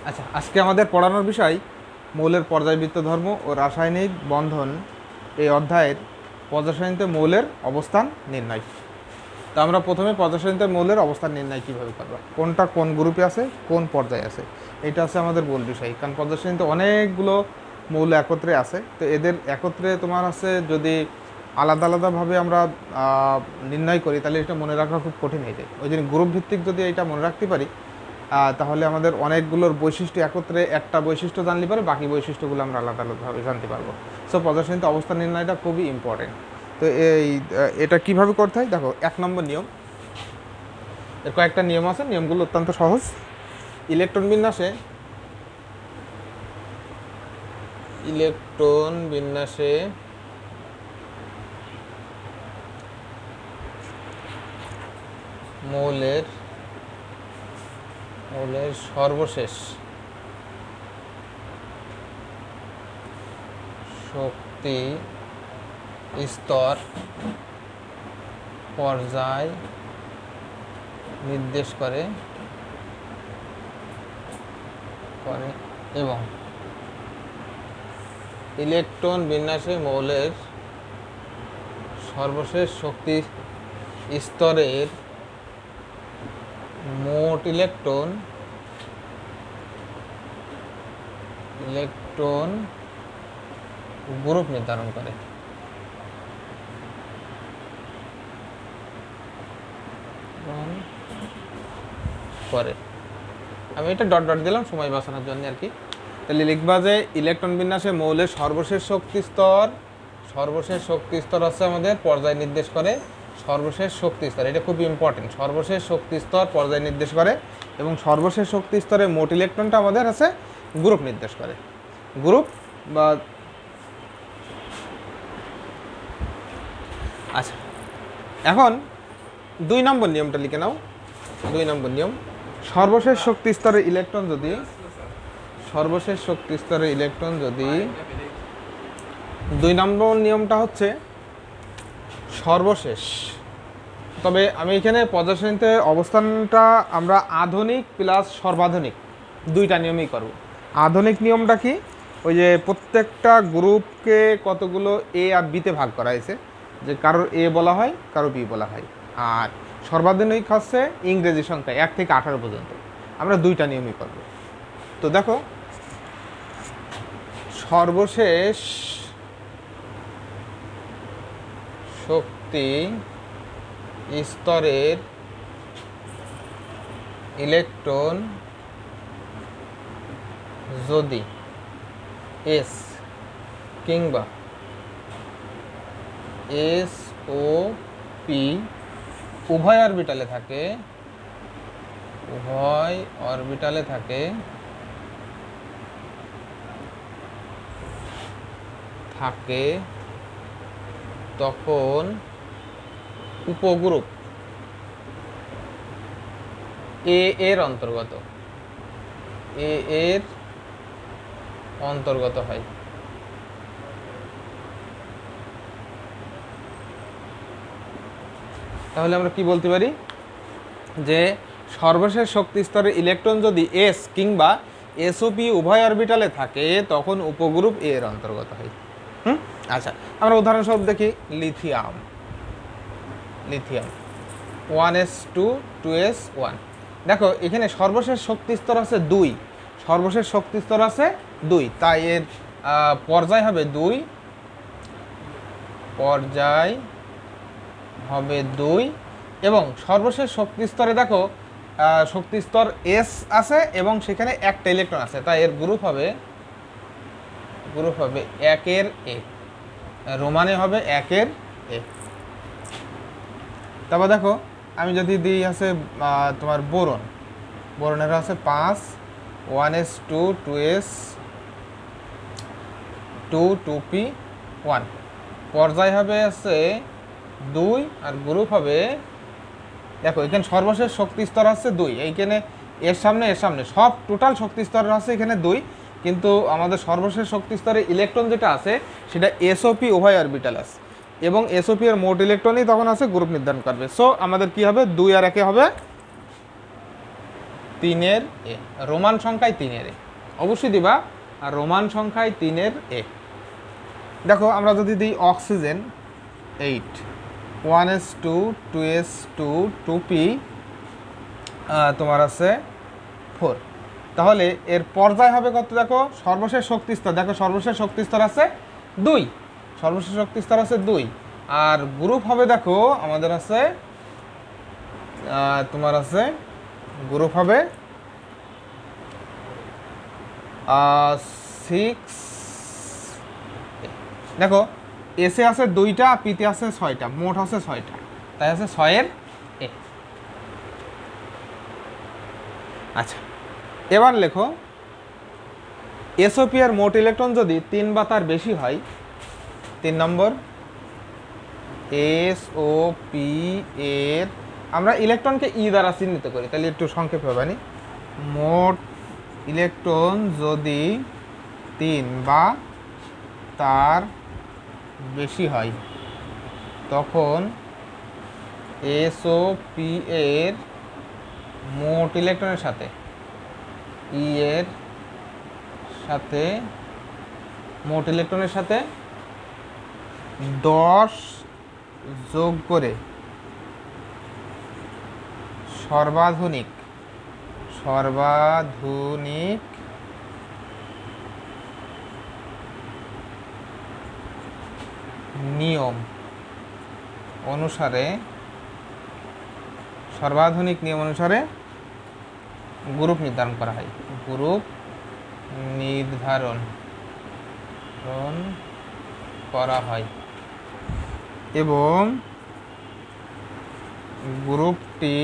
আচ্ছা, আজকে আমাদের পড়ানোর বিষয় মৌলের পর্যায়বৃত্ত ধর্ম ও রাসায়নিক বন্ধন। এই অধ্যায়ের পর্যায়সারণীতে মৌলের অবস্থান নির্ণয়। তো আমরা প্রথমে পর্যায়সারণীতে মৌলের অবস্থান নির্ণয় কীভাবে করব, কোনটা কোন গ্রুপে আছে, কোন পর্যায়ে আছে, এটা আছে আমাদের মূল বিষয়। কারণ পর্যায়সারণীতে অনেকগুলো মৌল একত্রে আছে, তো এদের একত্রে তোমার আছে যদি আলাদা আলাদাভাবে আমরা নির্ণয় করি তাহলে এটা মনে রাখা খুব কঠিন হয়ে যায়। ওই জন্য গ্রুপ ভিত্তিক যদি এটা মনে রাখতে পারি তাহলে আমাদের অনেকগুলোর বৈশিষ্ট্য একত্রে একটা বৈশিষ্ট্য জানলে পারে বাকি বৈশিষ্ট্যগুলো আমরা আলাদা আলাদাভাবে জানতে পারবো। সো পর্যায়সারণীতে অবস্থান নির্ণয়টা খুবই ইম্পর্টেন্ট। তো এটা কিভাবে করতে হয় দেখো, 1 নম্বর নিয়ম। এর কয়েকটা নিয়ম আছে, নিয়মগুলো অত্যন্ত সহজ। ইলেকট্রন বিন্যাসে মৌলের সর্বশেষ শক্তি স্তর পর্যায় নির্দেশ করে এবং ইলেকট্রন বিন্যাসে মৌলের সর্বশেষ শক্তি স্তরের মোট ইলেকট্রন গ্রুপ নির্ধারণ করে। আমি এটা ডট ডট দিলাম সময় বাঁচানোর জন্য আর কি। তাহলে লিখবা যে ইলেকট্রন বিন্যাসে মৌলের সর্বশেষ শক্তি স্তর হচ্ছে আমাদের পর্যায় নির্দেশ করে। সর্বশেষ শক্তি স্তর, এটা খুব ইম্পর্টেন্ট। সর্বশেষ শক্তি স্তর পর্যায় নির্দেশ করে এবং সর্বশেষ শক্তি স্তরে মোট ইলেকট্রনটা আমাদের আছে গ্রুপ নির্দেশ করে। গ্রুপ বা আচ্ছা, এখন 2 নম্বর নিয়মটা লিখে নাও। 2 নম্বর নিয়ম, সর্বশেষ শক্তি স্তরের ইলেকট্রন যদি 2 নম্বর নিয়মটা হচ্ছে সর্বশেষ। তবে আমি এখানে পর্যায়সারণীতে অবস্থানটা আমরা আধুনিক প্লাস সর্বাধুনিক দুইটা নিয়মই করব। আধুনিক নিয়মটা কি, ওই যে প্রত্যেকটা গ্রুপকে কতগুলো এ আর বিতে ভাগ করা হয়েছে, যে কারোর এ বলা হয় কারো বি বলা হয়। আর সর্বাধুনিক হচ্ছে ইংরেজি সংখ্যা 1 থেকে 18 পর্যন্ত। আমরা দুইটা নিয়মই করব। তো দেখো, সর্বশেষ শক্তি স্তরের ইলেকট্রন যদি এস কিংবা এস ও পি উভয় অরবিটালে থাকে তখন উপগ্রুপ এ এর অন্তর্গত হয়। তাহলে আমরা কি বলতে পারি যে সর্বশেষ শক্তি স্তরের ইলেকট্রন যদি এস কিংবা এসওপি উভয় অরবিটালে থাকে তখন উপগ্রুপ এ এর অন্তর্গত হয়। আচ্ছা, আমরা উদাহরণস্বরূপ দেখি লিথিয়াম 1s2 2s1। দেখো এখানে সর্বশেষ শক্তি স্তর আছে 2, তাই এর পর্যায় হবে 2 এবং সর্বশেষ শক্তি স্তরে দেখো শক্তি স্তর এস আছে এবং সেখানে একটা ইলেকট্রন আছে, তাই এর গ্রুপ হবে 1 এর এ, রোমানে হবে 1 এর এ। তারপর দেখো আমি যদি দিই আছে তোমার বোরনের আছে 5, 1s2 2s2 2p1, পর্যায় হবে আছে 2 আর গ্রুপ হবে, দেখো এখানে সর্বশেষ শক্তি স্তর আছে 2, এইখানে এর সামনে সব টোটাল শক্তি স্তর আছে এখানে 2, কিন্তু আমাদের সর্বশেষ শক্তি স্তরে ইলেকট্রন যেটা আছে সেটা এসওপি উভয় অরবিটাল আছে এবং এসওপি এর মোট ইলেকট্রনই তখন আছে গ্রুপ নির্ধারণ করবে। সো আমাদের কি হবে, 2 আর 1 হবে 3-এর এ, রোমান সংখ্যায় 3-এর এ অবশ্যই দিবা, আর রোমান সংখ্যায় 3-এর এ। দেখো আমরা যদি দিই অক্সিজেন 8, 1s2 2s2 2p তোমার আছে 4, তাহলে এর পর্যায় হবে কত? দেখো সর্বশেষ শক্তি স্তর, দেখো সর্বশেষ শক্তি স্তর আছে 2, সর্বশেষ শক্তি স্তর আছে 2, আর গ্রুপ হবে দেখো আমাদের আছে তোমার আছে গ্রুপ হবে 6। দেখো এসে আছে 2টা, পিতে আছে 6টা, মোট আছে 6টা, তাই আছে 6-এর এ। আচ্ছা, এবার লেখো এসওপি এর মোট ইলেকট্রন যদি 3 বা তার বেশি হয়, 3 নম্বর এসওপি এর আমরা ইলেকট্রনকে ই দ্বারা চিহ্নিত করি, তাহলে একটু সংক্ষেপে হবে। মোট ইলেকট্রন যদি 3 বা তার বেশি হয় তখন এসওপি এর মোট ইলেকট্রনের সাথে ই এর সাথে মোট ইলেকট্রনের সাথে 10 যোগ করে সর্বাধুনিক নিয়ম অনুসারে গ্রুপ নির্ধারণ করা হয়। গ্রুপ নির্ধারণ করা হয় এবং গ্রুপটি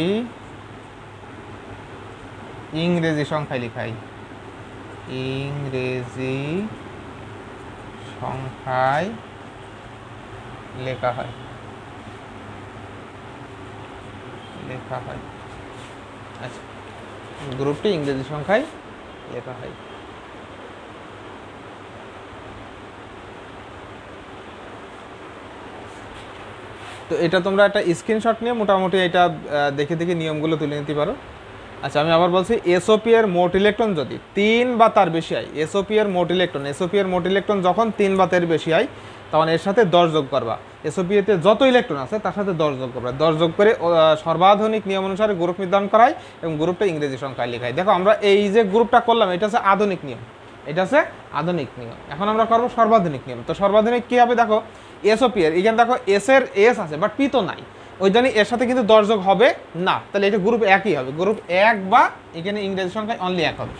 ইংরেজি সংখ্যায় লেখা হয়। ইংরেজি সংখ্যায় লেখা হয়। আচ্ছা, গ্রুপটি ইংরেজি সংখ্যায় লেখা হয়। তো এটা তোমরা একটা স্ক্রিনশট নিয়ে মোটামুটি এটা দেখে দেখে নিয়মগুলো তুলে নিতে পারো। আচ্ছা, আমি আবার বলছি এসওপি এর মোট ইলেকট্রন যদি 3 বা তার বেশি হয়, এসওপি এর মোট ইলেকট্রন যখন 3 বা তার বেশি হয় তখন এর সাথে 10 যোগ করবা। এসওপি এতে যত ইলেকট্রন আছে তার সাথে 10 যোগ করবা। 10 যোগ করে সর্বাধুনিক নিয়ম অনুসারে গ্রুপ নির্ধারণ করা হয় এবং গ্রুপটা ইংরেজি সংখ্যায় লেখা হয়। দেখো আমরা এই যে গ্রুপটা করলাম এটা হচ্ছে আধুনিক নিয়ম, এখন আমরা করবো সর্বাধুনিক নিয়ম। তো সর্বাধুনিক কি হবে? দেখো এসওপি এর এখানে দেখো এস এর এস আছে বাট পি তো নাই, ওই জন্য এর সাথে কিন্তু 10 যোগ হবে না, তাহলে এটা গ্রুপ একই হবে, গ্রুপ 1 বা এখানে ইংরেজি সংখ্যায় অনলি 1 হবে।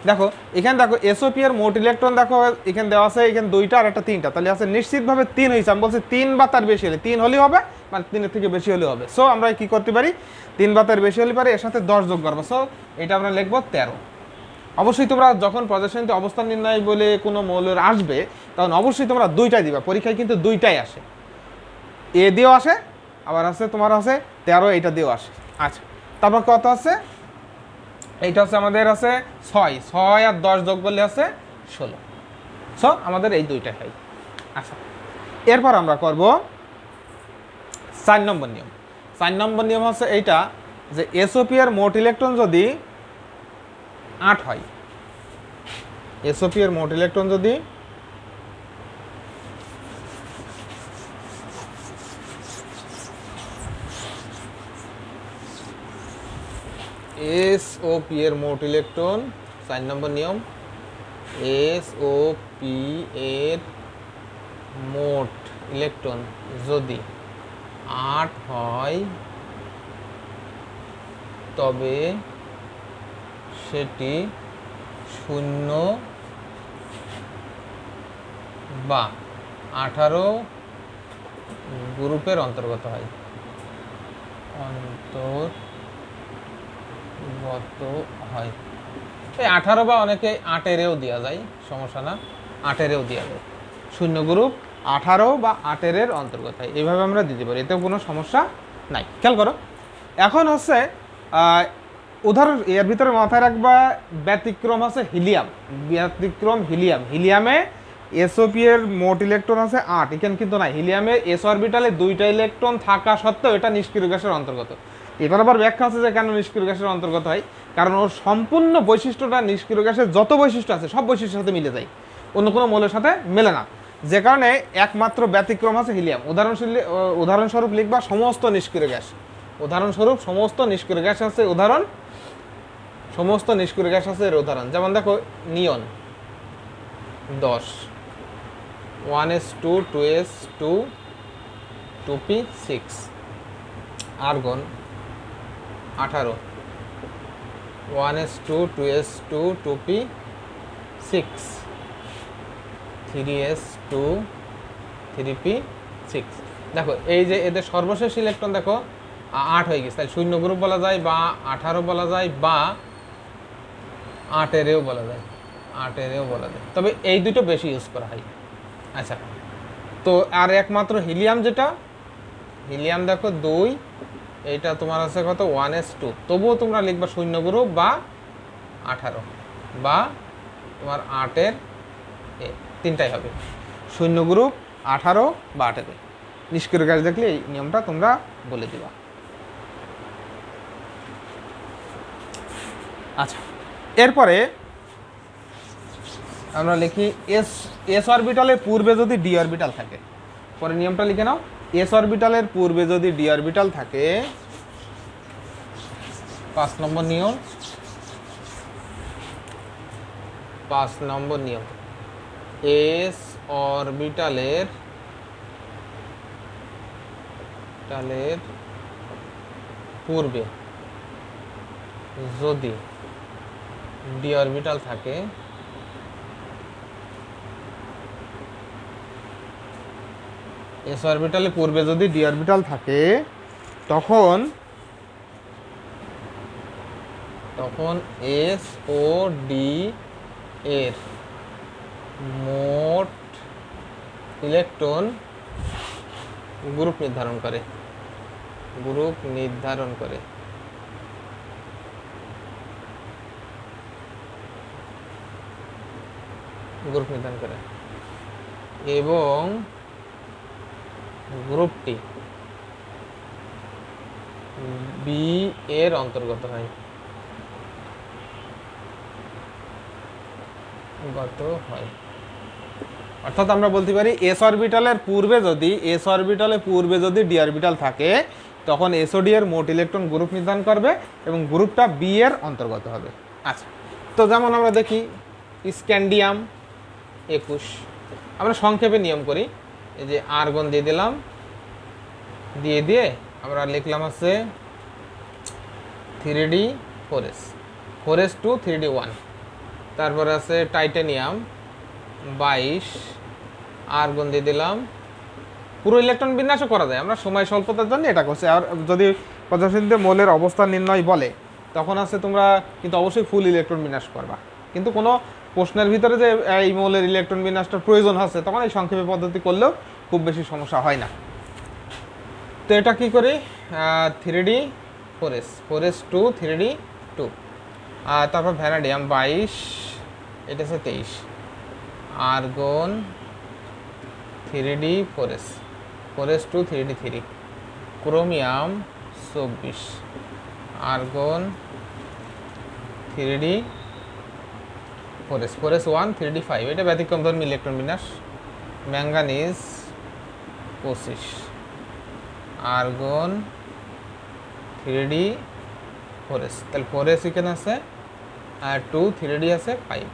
দেখো এখানে দেখো এসওপি এর মোট ইলেকট্রন দেখো এখানে দেওয়া আছে, এখানে 2টা আর একটা 3টা, তাহলে আছে নিশ্চিতভাবে 3 হয়েছে। আমি বলছি 3 বা তার বেশি হলে 3 হলেই হবে, মানে 3-এর থেকে বেশি হলেও হবে। সো আমরা কি করতে পারি? 3 বা তার বেশি হলে পারে এর সাথে 10 যোগ করবো। সো এটা আমরা লিখবো 13। অবশ্যই তোমরা যখন পর্যায়সারণীতে অবস্থান নির্ণয় বলে কোনো মৌলের আসবে তখন অবশ্যই তোমরা 2টাই দিবা, পরীক্ষায় কিন্তু 2টাই আসে, এ দিয়েও আসে আবার আছে তোমার আছে 13, এটা দিয়েও আসে। আচ্ছা, তারপর কত আছে? এইটা হচ্ছে আমাদের আছে 6 আর 10 যোগ করলে আছে 16। সো আমাদের এই 2টা হয়। আচ্ছা, এরপর আমরা করব 4 নম্বর নিয়ম। 4 নম্বর নিয়ম হচ্ছে এইটা যে এসওপি এর মোট ইলেকট্রন যদি 8 হয়, এসওপি এর মোট ইলেকট্রন যদি এসওপি এর মোট ইলেকট্রন 4 নম্বর নিয়ম, এসওপি এর মোট ইলেকট্রন যদি 8 হয় তবে সেটি 0 বা 18 গ্রুপের অন্তর্গত হয়। এই 18 বা অনেকে 8-এরও দেওয়া যায়, সমস্যা না, 8-এরও দেওয়া যায়। 0 গ্রুপ 18 বা 8-এর অন্তর্গত হয়, এইভাবে আমরা দিতে পারি, এতেও কোনো সমস্যা নাই। খেয়াল করো, এখন হচ্ছে উদাহরণ এর ভিতরে মাথায় রাখবা ব্যতিক্রম আছে হিলিয়াম। হিলিয়ামে এসওপি এর মোট ইলেকট্রন আছে 8, এখানে কিন্তু নাই। হিলিয়ামে এস অরবিটালে 2টা ইলেকট্রন থাকা সত্ত্বেও এটা নিষ্ক্রিয় গ্যাসের অন্তর্গত। এটার আবার ব্যাখ্যা আছে যে কেন নিষ্ক্রিয় গ্যাসের অন্তর্গত হয়, কারণ ওর সম্পূর্ণ বৈশিষ্ট্যটা নিষ্ক্রিয় গ্যাসের যত বৈশিষ্ট্য আছে সব বৈশিষ্ট্যের সাথে মিলে যায়, অন্য কোনো মৌলের সাথে মেলে না। যে কারণে একমাত্র ব্যতিক্রম আছে হিলিয়াম। উদাহরণস্বরূপ লিখবা সমস্ত নিষ্ক্রিয় গ্যাস, উদাহরণস্বরূপ সমস্ত নিষ্ক্রিয় গ্যাস আছে উদাহরণ, সমস্ত নিষ্ক্রিয় গ্যাস আছে এর উদাহরণ। যেমন দেখো নিয়ন 10, 1s2 2s2 2p6, argon 18, 1s2 2s2 2p6, 3s2 3p6। দেখো এই যে এদের সর্বশেষ ইলেকট্রন দেখো 8 হয়ে গেছে, তাহলে 0 গ্রুপ বলা যায় বা 18 বলা যায় বা 8 এরও বলা যায়, 8 এরও বলা যায়, তবে এই দুটো বেশি ইউজ করা হয়। আচ্ছা, তো আর একমাত্র হিলিয়াম, যেটা হিলিয়াম দেখো 2, এইটা তোমার আছে কত 1s2, তবুও তোমরা লিখবা 0 গ্রুপ বা 18 বা তোমার 8 এর তিনটাই হবে, 0 গ্রুপ 18 বা 8 এর। নিষ্ক্রিয় গ্যাস দেখলে এই নিয়মটা তোমরা বলে দিবা। আচ্ছা, এরপরে আমরা লিখি এস অরবিটালের পূর্বে যদি ডি অরবিটাল থাকে, পরে নিয়মটা লিখে নাও। এস অরবিটালের পূর্বে যদি ডি অরবিটাল থাকে, 5 নম্বর নিয়ম, 5 নম্বর নিয়ম, এস অরবিটালের পূর্বে যদি ডি অরবিটাল থাকে, এস অরবিটালের পূর্বে যদি ডি অরবিটাল থাকে, তখন এস ও ডি এর মোট ইলেকট্রন গ্রুপ নির্ধারণ করে, গ্রুপ নির্ধারণ করে। গ্রুপ নির্ধারণ করে এবং গ্রুপটি বি এর অন্তর্গত হয়, অর্থাৎ আমরা বলতে পারি এস অরবিটালের পূর্বে যদি ডি অরবিটাল থাকে, তখন এসওডি এর মোট ইলেকট্রন গ্রুপ নির্ধারণ করবে এবং গ্রুপটা বি এর অন্তর্গত হবে। আচ্ছা, তো যেমন আমরা দেখি স্ক্যান্ডিয়াম 21, আমরা সংক্ষেপে নিয়ম করি, এই যে আর্গন দিয়ে দিলাম, দিয়ে আমরা লিখলাম আছে 3d4s, 4s2 3d1, তারপরে আছে টাইটানিয়াম 22, আর্গন দিয়ে দিলাম। পুরো ইলেকট্রন বিন্যাসও করা যায়, আমরা সময় স্বল্পতার জন্য এটা করছি। আর যদি পদার্থবিজ্ঞানে মোলের অবস্থান নির্ণয় বলে, তখন আছে তোমরা কিন্তু অবশ্যই ফুল ইলেকট্রন বিন্যাস করবা, কিন্তু কোনো প্রশ্নের ভিতরে যে এই মৌলের ইলেকট্রন বিন্যাসটার প্রয়োজন আছে, তখন এই সংক্ষেপে পদ্ধতি করলেও খুব বেশি সমস্যা হয় না। তো এটা কি করি, 3d4s, 4s2 3d2, আর তারপর ভ্যানাডিয়াম 22, এটা হচ্ছে 23, argon 3d4s, 4s2 3d3, chromium 24, argon 3d4s, 4s1 3d5, এটা ব্যতিক্রম ধর্মী ইলেকট্রন বিন্যাস। ম্যাঙ্গানিজ 25, আর্গন 3d4s, তাহলে 4s এখানে আছে আর 2 3d আছে 5।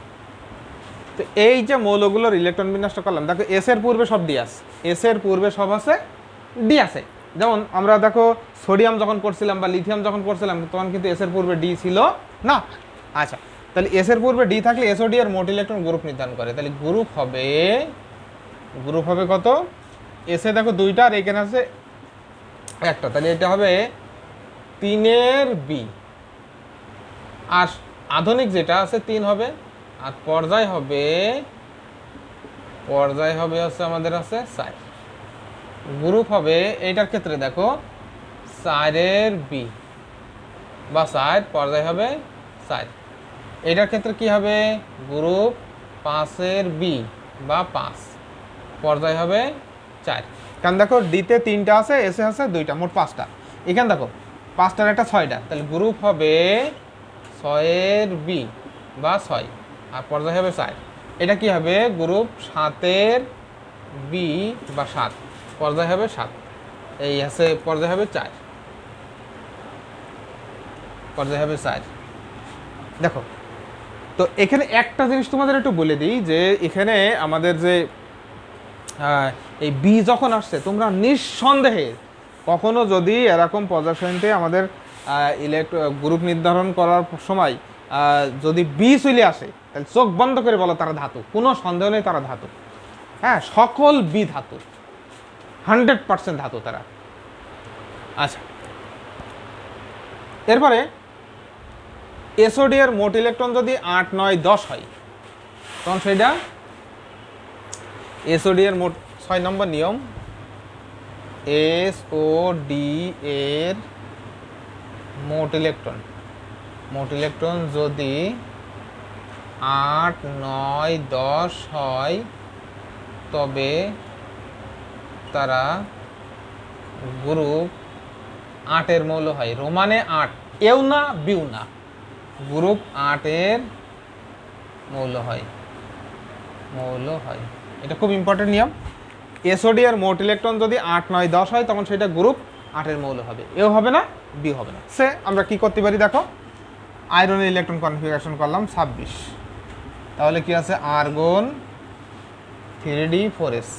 তো এই যে মৌলগুলোর ইলেকট্রন বিন্যাসটা করলাম, দেখো এস এর পূর্বে সব ডি আছে, এস এর পূর্বে সব আছে ডি আছে। যেমন আমরা দেখো সোডিয়াম যখন করছিলাম বা লিথিয়াম যখন করছিলাম, তখন কিন্তু এস এর পূর্বে ডি ছিল না। আচ্ছা, তাহলে এস এর পূর্বে ডি থাকলে এসওডি এর মোট ইলেকট্রন গ্রুপ নির্ধারণ করে, তাহলে গ্রুপ হবে কত, এসে দেখো 2টা আর এখানে আছে 1টা, তাহলে এটা হবে 3 বি, আর আধুনিক যেটা আছে 3 হবে, আর পর্যায় হবে হচ্ছে আমাদের আছে 4। গ্রুপ হবে এইটার ক্ষেত্রে দেখো 4 বি বা 4, পর্যায় হবে 4। এইটার ক্ষেত্রে কি হবে, গ্রুপ 5 বি বা 5, পর্যায় হবে 4। কারণ দেখো ডিতে 3টা আছে, এসে আছে 2টা, মোট 5টা। এখানে দেখো 5টার একটা 6টা, তাহলে গ্রুপ হবে 6-এর বি বা 6, আর পর্যায় হবে 4। এটা কি হবে গ্রুপ 7-এর বি বা 7, পর্যায় হবে 7। এই আছে পর্যায় হবে 4, পর্যায় হবে 4। দেখো তো এখানে একটা জিনিস তোমাদের একটু বলে দিই যে এখানে আমাদের যে এই বি যখন আসছে, তোমরা নিঃসন্দেহে কখনো যদি এরকম পর্যায় সারণীতে আমাদের গ্রুপ নির্ধারণ করার সময় যদি বি চলে আসে, তাহলে চোখ বন্ধ করে বলো তারা ধাতু, কোনো সন্দেহ নেই তারা ধাতু। হ্যাঁ, সকল বি ধাতু, 100% ধাতু তারা। আচ্ছা, এরপরে এসওডি এর মোট ইলেকট্রন যদি 8, 9, 10 হয়, তখন সেটা এসওডি এর মোট 6 নম্বর নিয়ম, এসওডি এর মোট ইলেকট্রন যদি 8, 9, 10 হয়, তবে তারা গ্রুপ 8-এর মৌল হয়। রোমানে 8, এও না বিউ না, গ্রুপ 8-এর মৌল হয়। এটা খুব ইম্পর্টেন্ট নিয়ম। এসওডি এর মোট ইলেকট্রন যদি 8, 9, 10 হয়, তখন সেটা গ্রুপ 8-এর মৌল হবে, এও হবে না বিউ হবে না। সে আমরা কি করতে পারি দেখো, আয়রনের ইলেকট্রন কনফিগারেশন করলাম 26, তাহলে কি আছে আর্গন 3d4s,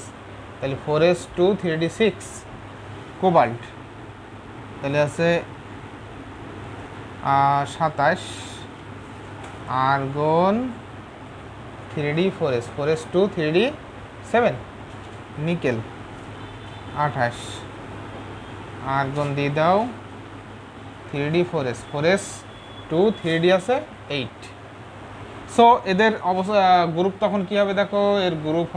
তাহলে 4s2 3d6, কোবাল্ট তাহলে আছে 27, argon 3d4s, 4s2 3d7, nickel 28, argon দিয়ে দাও 3d4s, 4s2 3d আছে 8। সো এদের অবস্থা গ্রুপ তখন কি হবে দেখো, এর গ্রুপ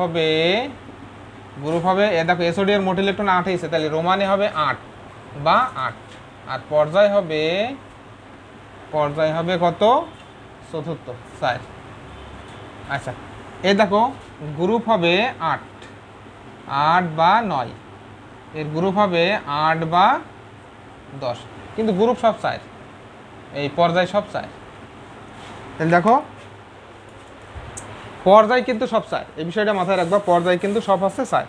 হবে এ দেখো এসওডি এর মোট ইলেকট্রন 8 হয়েছে, তাহলে রোমানে হবে 8 বা 8, আর পর্যায় হবে কত, চতুর্থ 4। আচ্ছা, এই দেখো গ্রুপ হবে 8 বা 9, এর গ্রুপ হবে 8 বা 10, কিন্তু গ্রুপ সব 4, এই পর্যায় সব 4। তাহলে দেখো পর্যায় কিন্তু সব 4, এই বিষয়টা মাথায় রাখবা, পর্যায় কিন্তু সব আছে 4।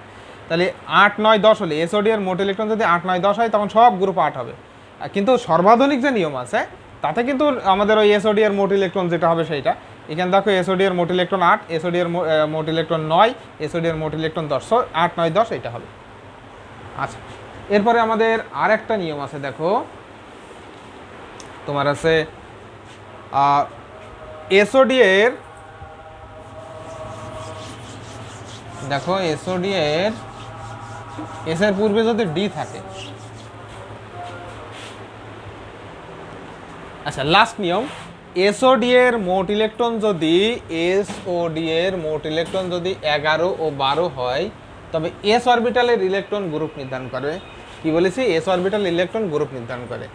তাহলে 8, 9, 10 হলে এসওডি এর মোট ইলেকট্রন যদি 8, 9, 10 হয়, তখন সব গ্রুপ 8 হবে। কিন্তু সর্বাধুনিক যে নিয়ম আছে তাতে কিন্তু আমাদের ওই এসওডি এর মোট ইলেকট্রন যেটা হবে সেইটা, এখানে দেখো এসওডি এর মোট ইলেকট্রন 8, এসওডি এর মোট ইলেকট্রন 9, এসওডি এর মোট ইলেকট্রন 10, 8, 9, 10 এটা হবে। আচ্ছা, এরপরে আমাদের আর একটা নিয়ম আছে, দেখো তোমার আছে এসওডি এর, দেখো এসওডি এর এস এর পূর্বে যদি ডি থাকে, আচ্ছা লাস্ট নিয়ম, এসওডি এর মোট ইলেকট্রন যদি 11 ও 12 হয়, তবে এস অরবিটালের ইলেকট্রন গ্রুপ নির্ধারণ করে। কি বলেছি, এস অরবিটাল ইলেকট্রন গ্রুপ নির্ধারণ করে।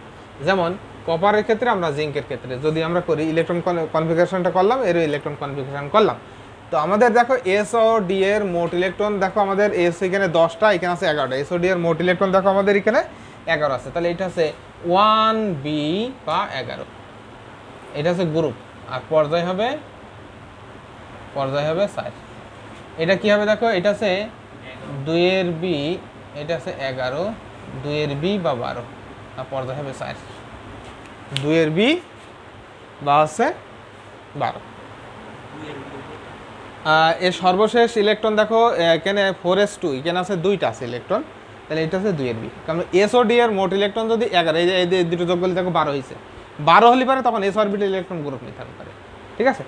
যেমন কপারের ক্ষেত্রে, আমরা জিঙ্কের ক্ষেত্রে যদি আমরা করি, ইলেকট্রন কনফিগারেশনটা করলাম, এর ইলেকট্রন কনফিগারেশন করলাম। তো আমাদের দেখো এসওডি এর মোট ইলেকট্রন দেখো, আমাদের এস এখানে 10টা, এখানে আছে 11টা, এসওডি এর মোট ইলেকট্রন দেখো আমাদের এখানে 11 আছে, তাহলে এটা আছে 1b বা 11, এটা হচ্ছে গ্রুপ, আর পর্যায় হবে 4। এটা কি হবে দেখো, এটা আছে 2-এর বি, এটা আছে 11, 2-এর বি বা 12, আর পর্যায় হবে 4, 2-এর বি বা আছে 12। এর সর্বশেষ ইলেকট্রন দেখো এখানে 4s2, এখানে আছে 2টা আছে ইলেকট্রন, তাহলে এটা আছে 2-এর বি। কারণ এসওডি এর মোট ইলেকট্রন যদি 11, এই দুটো যোগ করলে দেখো 12 হয়েছে, 12 হলে পারে তখন এস অরবিটাল ইলেকট্রন গ্রুপ নির্ধারণ করে। ঠিক আছে,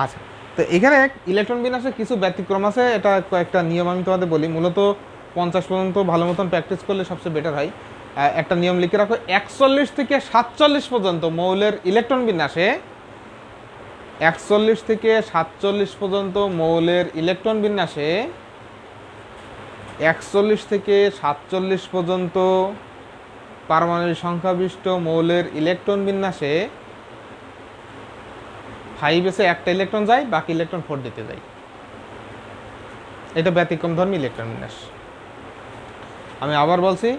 আচ্ছা, তো এখানে ইলেকট্রন বিন্যাসে কিছু ব্যতিক্রম আছে, এটা কয়েকটা নিয়ম আমি তোমাদের বলি। মূলত 50 পর্যন্ত ভালো মতন প্র্যাকটিস করলে সবচেয়ে বেটার হয়। একটা নিয়ম লিখে রাখো, 41 থেকে 47 পর্যন্ত মৌলের ইলেকট্রন বিন্যাসে, 41 থেকে 47 পর্যন্ত মৌলের ইলেকট্রন বিন্যাসে, 41 থেকে 47 পর্যন্ত পারমাণবিক সংখ্যাবিষ্ট মৌলের ইলেকট্রন বিন্যাসে 5s একটা ইলেকট্রন যায়, বাকি ইলেকট্রন 4d-তে যায়। এটা ব্যতিক্রমধর্মী ইলেকট্রন বিন্যাস। আমি আবার বলছি,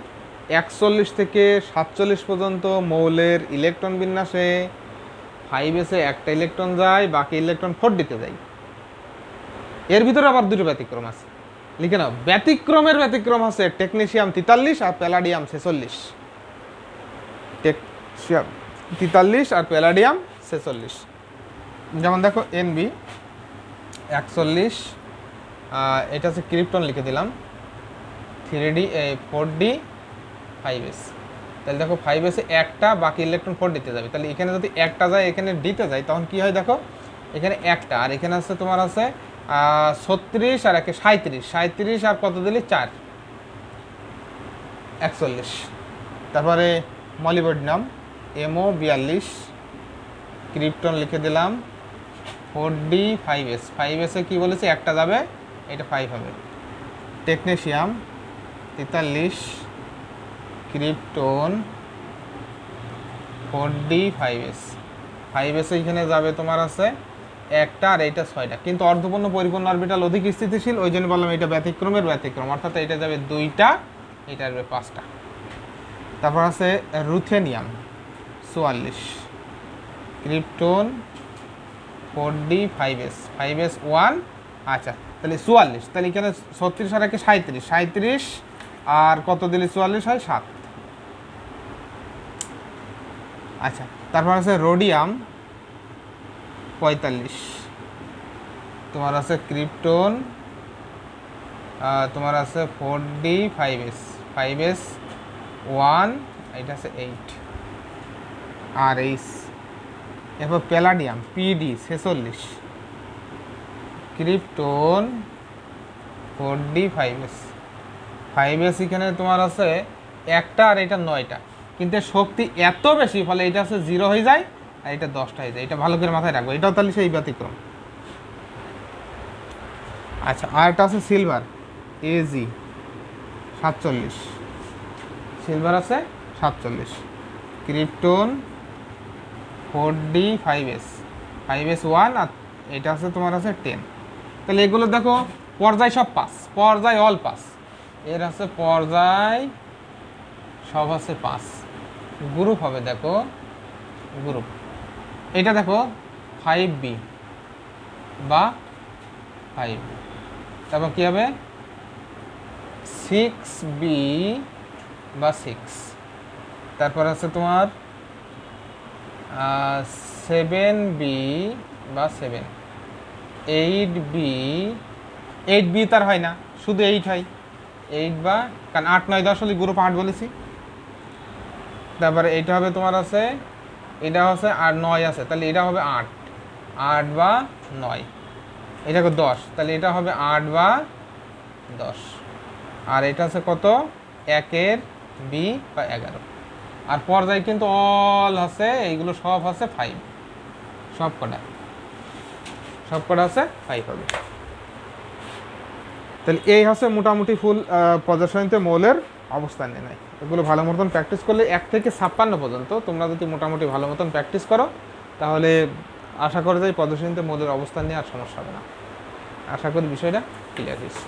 41 থেকে 47 পর্যন্ত মৌলের ইলেকট্রন বিন্যাসে 5s একটা ইলেকট্রন যায়, বাকি ইলেকট্রন 4d-তে যায়। এর ভিতরে আবার দুটো ব্যতিক্রম আছে, লিখে নাও। ব্যতিক্রম আছে টেকনেশিয়াম 43 আর প্যালাডিয়াম 46। টেকনিশিয়াম 43 আর প্যালাডিয়াম 46। যেমন দেখো Nb 41, এটা হচ্ছে ক্রিপ্টন, লিখে দিলাম 3d 4d 5s। তাহলে দেখো 5s একটা, বাকি ইলেকট্রন 4d-তে যাবে। তাহলে এখানে যদি একটা যায়, এখানে d-তে যায়, তখন কি হয় দেখো, এখানে একটা, আর এখানে আছে তোমার আছে 36 আর একে 37 আর কত দিলি 4, 41। তারপরে মলিবডিনাম MO 42, ক্রিপ্টন লিখে দিলাম 4d 5s। 5s-এ কি বলেছে, একটা যাবে, এটা 5 হবে। টেকনেশিয়াম 43, ক্রিপ্টন 4d 5s। 5s এখানে যাবে তোমার আছে একটা, আর এইটা 6টা, কিন্তু অর্ধপূর্ণ পরিপূর্ণ অরবিটাল অধিক স্থিতিশীল, ওই জন্য বললাম এটা ব্যতিক্রমের ব্যতিক্রম, অর্থাৎ এটা যাবে 2টা, এটা যাবে 5টা। তারপর আছে ruthenium 44, krypton 4d 5s 5s 1। আচ্ছা, তাহলে 44, তাহলে এখানে 36 আর একে 37 আর কত দিলে 44 হয় 7। আচ্ছা, তারপর আছে রোডিয়াম 45, তোমার আছে ক্রিপ্টন, তোমার আছে 4d 5s 1, এটা আছে 8 আর এইচ। এরপর palladium PD 46, krypton 4d 5s এখানে তোমার আছে একটা, আর এটা 9টা, কিন্তু শক্তি এত বেশি, ফলে এটা আছে 0 হয়ে যায়, আর এটা 10টা হয়ে যায়। এটা ভালো করে মাথায় রাখবো, এটাও তাহলে সেই ব্যতিক্রম। আচ্ছা, আর একটা আছে সিলভার AG 47, সিলভার আছে 47, ক্রিপ্টন 4d 5s 1, আর এটা আছে তোমার আছে 10। তাহলে এগুলো দেখো পর্যায় সব পাস, পর্যায় অল পাস, এর আছে পর্যায় সব আছে 5। গ্রুপ হবে দেখো, গ্রুপ এটা দেখো 5b বা 5, তারপর কি হবে 6b বা 6, তারপর আছে তোমার 7b বা 7, 8b তার হয় না, শুধু 8 হয়, 8 বা, কারণ 8 9 10 হলে গ্রুপ 8 বলেছি। তারপরে এটা হবে তোমার আছে, এটা হচ্ছে আর 9 আছে, তাহলে এটা হবে 8 বা 9, এটা 10, তাহলে এটা হবে 8 বা 10, আর এটা আছে কত 1-এর b বা 11। আর পর্যায় কিন্তু অল আছে, এইগুলো সব আছে 5, সব কটা আছে 5 হবে। তাহলে এই হচ্ছে মোটামুটি ফুল পর্যায় সারণীতে মৌলের অবস্থান নির্ণয়। এগুলো ভালো মতন প্র্যাকটিস করলে 1 থেকে 56 পর্যন্ত তোমরা যদি মোটামুটি ভালো মতন প্র্যাকটিস করো, তাহলে আশা করা যায় পর্যায় সারণীতে মৌলের অবস্থান নিয়ে আর সমস্যা হবে না। আশা করি বিষয়টা ক্লিয়ার হয়েছে।